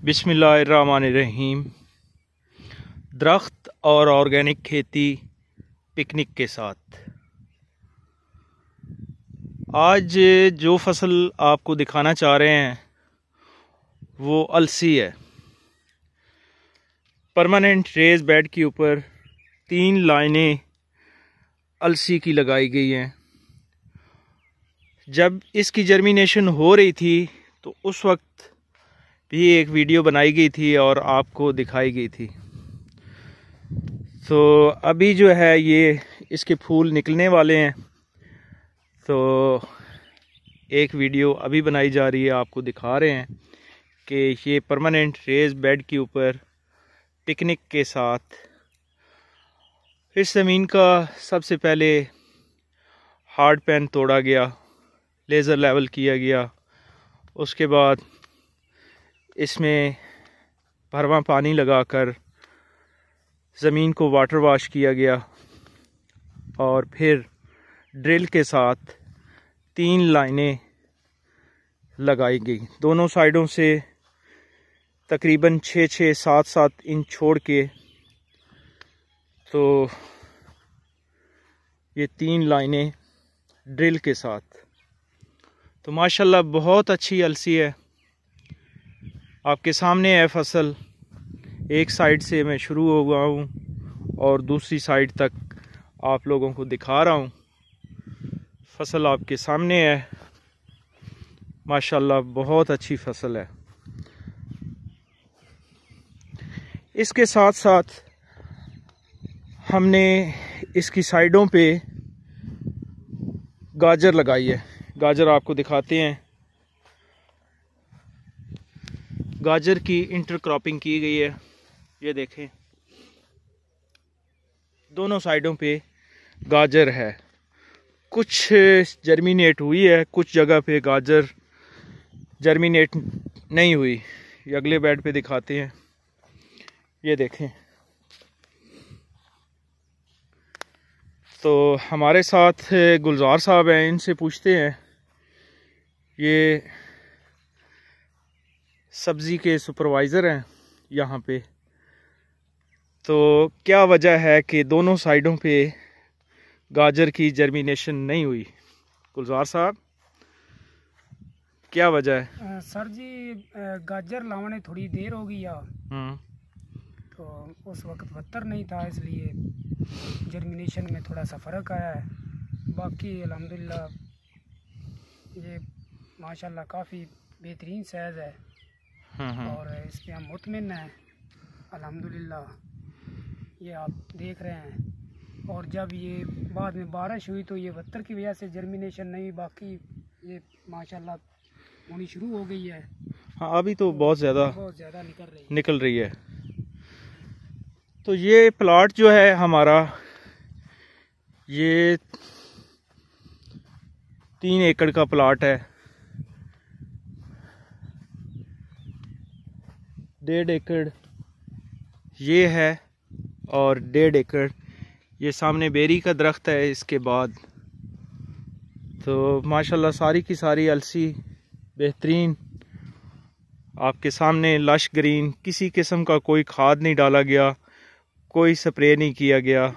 बिस्मिल्लाहिर्रहमानिर्रहीम। दरख्त और ऑर्गेनिक खेती पिकनिक के साथ। आज जो फसल आपको दिखाना चाह रहे हैं वो अलसी है। परमानेंट रेज बेड के ऊपर 3 लाइनें अलसी की लगाई गई हैं। जब इसकी जर्मिनेशन हो रही थी तो उस वक्त भी एक वीडियो बनाई गई थी और आपको दिखाई गई थी। तो अभी जो है ये इसके फूल निकलने वाले हैं, तो एक वीडियो अभी बनाई जा रही है, आपको दिखा रहे हैं कि ये परमानेंट रेज बेड के ऊपर पिकनिक के साथ इस ज़मीन का सबसे पहले हार्ड पैन तोड़ा गया, लेज़र लेवल किया गया। उसके बाद इसमें भरवा पानी लगाकर ज़मीन को वाटर वॉश किया गया और फिर ड्रिल के साथ 3 लाइनें लगाई गई। दोनों साइडों से तकरीबन 6-6, 7-7 इंच छोड़ के, तो ये 3 लाइनें ड्रिल के साथ। तो माशाल्लाह बहुत अच्छी अलसी है। आपके सामने है फसल। एक साइड से मैं शुरू हो गया हूँ और दूसरी साइड तक आप लोगों को दिखा रहा हूँ। फसल आपके सामने है। माशाल्लाह बहुत अच्छी फसल है। इसके साथ साथ हमने इसकी साइडों पे गाजर लगाई है। गाजर आपको दिखाते हैं। गाजर की इंटरक्रॉपिंग की गई है। ये देखें, दोनों साइडों पे गाजर है। कुछ जर्मिनेट हुई है, कुछ जगह पे गाजर जर्मिनेट नहीं हुई। ये अगले बेड पे दिखाते हैं। ये देखें। तो हमारे साथ गुलजार साहब हैं, इनसे पूछते हैं। ये सब्ज़ी के सुपरवाइज़र हैं यहाँ पे। तो क्या वजह है कि दोनों साइडों पे गाजर की जर्मिनेशन नहीं हुई? गुलजार साहब, क्या वजह है? सर जी, गाजर लाने थोड़ी देर हो गई है, तो उस वक्त बत्तर नहीं था, इसलिए जर्मिनेशन में थोड़ा सा फ़र्क आया है। बाकी अल्हम्दुलिल्लाह ये माशाल्लाह काफ़ी बेहतरीन साइज़ है और इस पर हम मुतमिन हैं अल्हम्दुलिल्लाह। ये आप देख रहे हैं। और जब ये बाद में बारिश हुई तो ये बत्तर की वजह से जर्मिनेशन नहीं, बाकी ये माशाल्लाह होनी शुरू हो गई है। हाँ, अभी तो बहुत ज़्यादा निकल रही है। तो ये प्लाट जो है हमारा, ये 3 एकड़ का प्लाट है। 1.5 एकड़ ये है और 1.5 एकड़ ये सामने बेरी का दरख्त है। इसके बाद तो माशाल्लाह सारी की सारी अलसी बेहतरीन आपके सामने, लश ग्रीन। किसी किस्म का कोई खाद नहीं डाला गया, कोई स्प्रे नहीं किया गया।